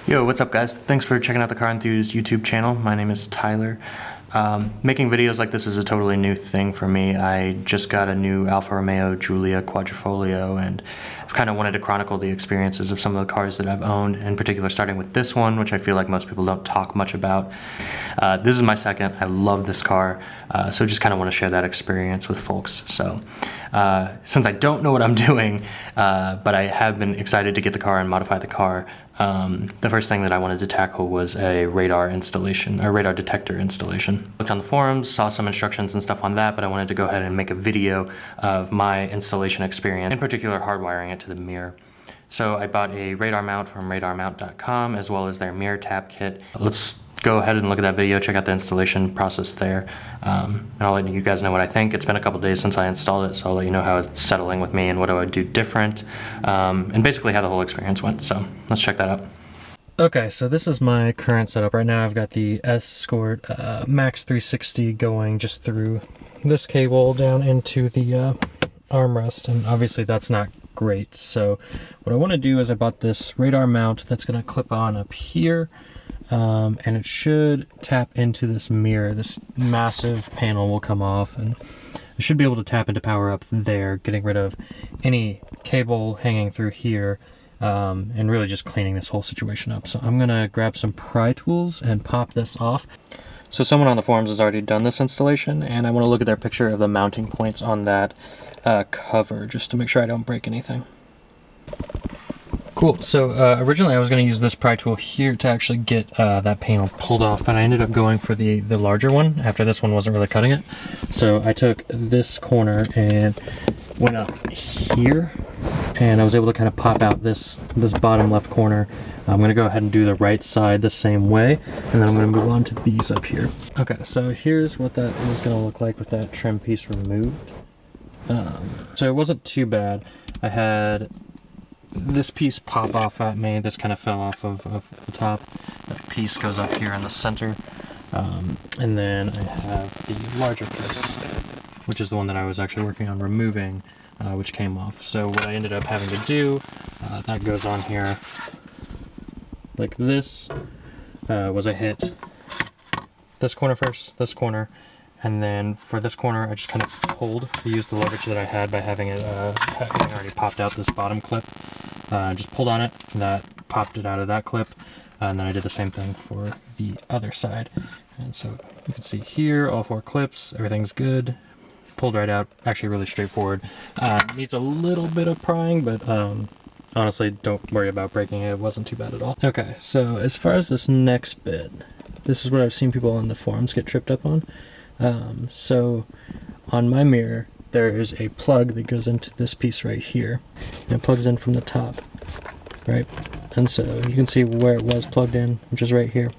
Yo, what's up guys? Thanks for checking out the Car Enthused YouTube channel. My name is Tyler. Making videos like this is a totally new thing for me. I just got a new Alfa Romeo Giulia Quadrifoglio, and I've kind of wanted to chronicle the experiences of some of the cars that I've owned, in particular starting with this one, which I feel like most people don't talk much about. This is my second. I love this car, so just kind of want to share that experience with folks. So since I don't know what I'm doing, but I have been excited to get the car and modify the car, the first thing that I wanted to tackle was a radar installation, a radar detector installation. Looked on the forums, saw some instructions and stuff on that, but I wanted to go ahead and make a video of my installation experience, in particular hardwiring it to the mirror. So I bought a radar mount from radarmount.com as well as their mirror tap kit. Let's go ahead and look at that video, check out the installation process there, and I'll let you guys know what I think. It's been a couple days since I installed it, so I'll let you know how it's settling with me and what I would do different, and basically how the whole experience went. So let's check that out. Okay, so this is my current setup. Right now I've got the Escort Max 360 going just through this cable down into the armrest, and obviously that's not great. So what I want to do is I bought this radar mount that's going to clip on up here. And it should tap into this mirror. This massive panel will come off, and I should be able to tap into power up there, getting rid of any cable hanging through here, and really just cleaning this whole situation up. So I'm gonna grab some pry tools and pop this off. So someone on the forums has already done this installation, and I want to look at their picture of the mounting points on that cover just to make sure I don't break anything. Cool, so originally I was going to use this pry tool here to actually get that panel pulled off, but I ended up going for the larger one after this one wasn't really cutting it. So I took this corner and went up here, and I was able to kind of pop out this bottom left corner. I'm going to go ahead and do the right side the same way, and then I'm going to move on to these up here. Okay, so here's what that is going to look like with that trim piece removed. So it wasn't too bad. I had this piece pop off at me. This kind of fell off of the top. That piece goes up here in the center. And then I have the larger piece, which is the one that I was actually working on removing, which came off. So what I ended up having to do, that goes on here like this, was I hit this corner first, this corner, and then for this corner I just kind of pulled, used the leverage that I had by having it having already popped out this bottom clip. Just pulled on it, that popped it out of that clip, and then I did the same thing for the other side. And so you can see here, all four clips, everything's good. Pulled right out, actually really straightforward. Needs a little bit of prying, but honestly, don't worry about breaking it. It wasn't too bad at all. Okay, so as far as this next bit, this is what I've seen people on the forums get tripped up on. So on my mirror, there is a plug that goes into this piece right here, and it plugs in from the top, right? And so you can see where it was plugged in, which is right here.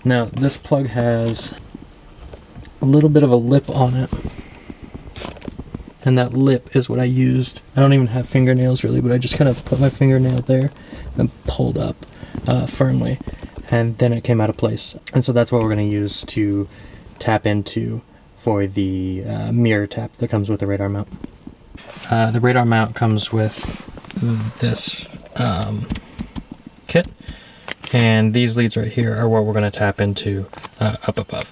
Now this plug has a little bit of a lip on it, and that lip is what I used. I don't even have fingernails really, but I just kind of put my fingernail there and pulled up firmly, and then it came out of place. And so that's what we're going to use to tap into for the mirror tap that comes with the radar mount. The radar mount comes with this kit, and these leads right here are what we're going to tap into up above.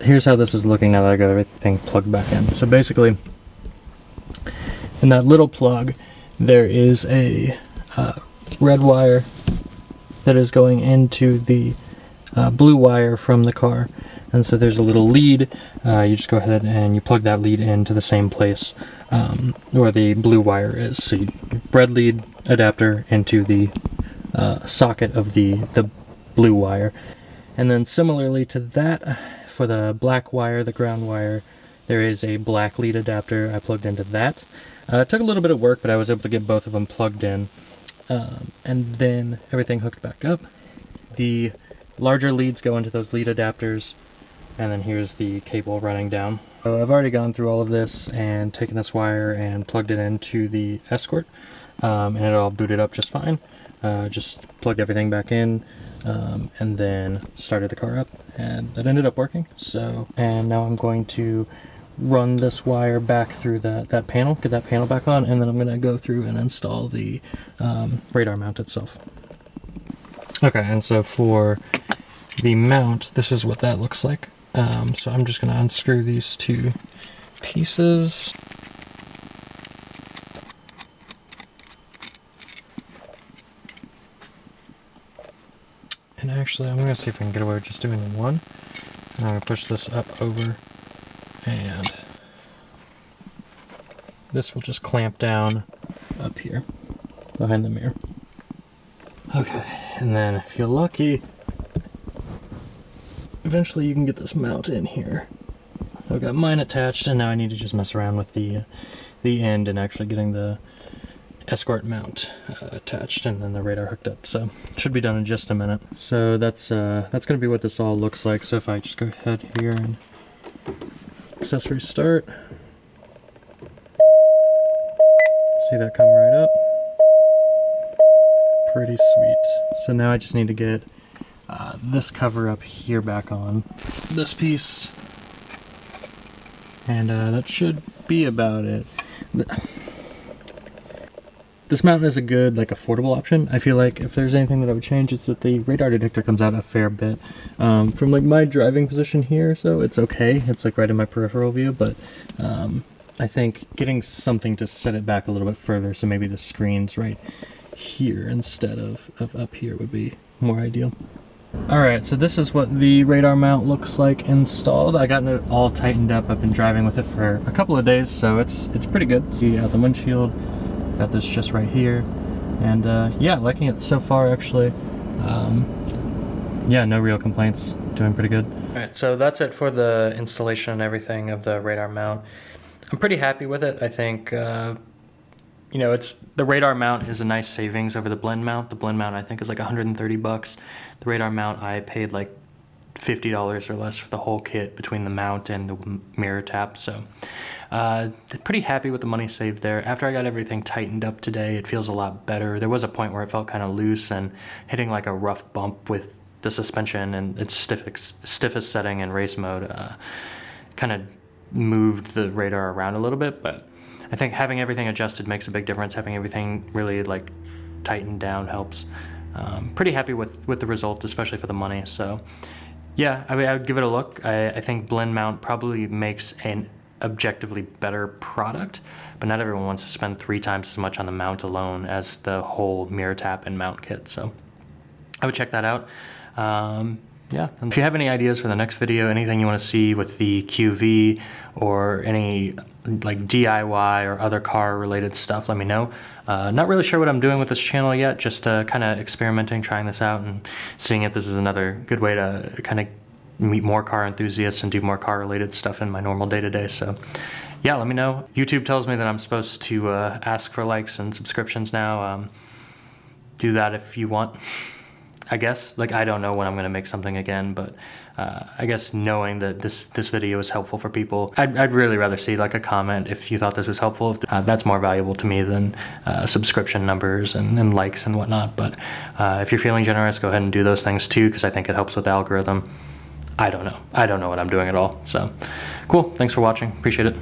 Here's how this is looking now that I got everything plugged back in. So basically, in that little plug, there is a red wire that is going into the blue wire from the car. And so there's a little lead. You just go ahead and you plug that lead into the same place where the blue wire is. So you red lead adapter into the socket of the blue wire. And then similarly to that, for the black wire, the ground wire, there is a black lead adapter I plugged into that. It took a little bit of work, but I was able to get both of them plugged in. And then everything hooked back up. The larger leads go into those lead adapters, and then here's the cable running down. So I've already gone through all of this and taken this wire and plugged it into the Escort, and it all booted up just fine. Just plugged everything back in, and then started the car up, and that ended up working. So, and now I'm going to run this wire back through that panel, get that panel back on, and then I'm going to go through and install the radar mount itself. Okay, and so for the mount, this is what that looks like. So I'm just going to unscrew these two pieces. And actually, I'm going to see if I can get away with just doing one. And I'm going to push this up over, and this will just clamp down up here behind the mirror. Okay, and then if you're lucky, eventually you can get this mount in here. I've got mine attached, and now I need to just mess around with the end and actually getting the escort mount attached and then the radar hooked up. So should be done in just a minute. So that's going to be what this all looks like. So if I just go ahead here and accessory start, see that come right up. Pretty sweet. So now I just need to get this cover up here back on this piece, and that should be about it. This mount is a good, like, affordable option. I feel like if there's anything that I would change, it's that the radar detector comes out a fair bit from like my driving position here, so it's okay. It's like right in my peripheral view, but I think getting something to set it back a little bit further, so maybe the screen's right here instead of up here, would be more ideal. Alright, so this is what the radar mount looks like installed. I got it all tightened up. I've been driving with it for a couple of days, so it's pretty good. See the windshield, got this just right here, and yeah, liking it so far actually. Yeah, no real complaints, doing pretty good. Alright, so that's it for the installation and everything of the radar mount. I'm pretty happy with it. I think you know, the radar mount is a nice savings over the blend mount. The blend mount I think is like 130 bucks. The radar mount I paid like $50 or less for the whole kit between the mount and the mirror tap. So pretty happy with the money saved there. After I got everything tightened up today, it feels a lot better. There was a point where it felt kind of loose, and hitting like a rough bump with the suspension and its stiffest setting in race mode kind of moved the radar around a little bit, but I think having everything adjusted makes a big difference. Having everything really like tightened down helps. Pretty happy with the result, especially for the money. So yeah, I would give it a look. I think blend mount probably makes an objectively better product, but not everyone wants to spend 3 times as much on the mount alone as the whole mirror tap and mount kit. So I would check that out. Yeah, and if you have any ideas for the next video, anything you want to see with the QV, or any like DIY or other car related stuff, let me know. Not really sure what I'm doing with this channel yet, just kind of experimenting, trying this out and seeing if this is another good way to kind of meet more car enthusiasts and do more car related stuff in my normal day-to-day. So yeah, let me know. YouTube tells me that I'm supposed to ask for likes and subscriptions now. Do that if you want, I guess. Like, I don't know when I'm going to make something again, but I guess knowing that this video is helpful for people, I'd really rather see like a comment if you thought this was helpful. That's more valuable to me than subscription numbers and likes and whatnot. But if you're feeling generous, go ahead and do those things too, because I think it helps with the algorithm. I don't know what I'm doing at all. So cool. Thanks for watching. Appreciate it.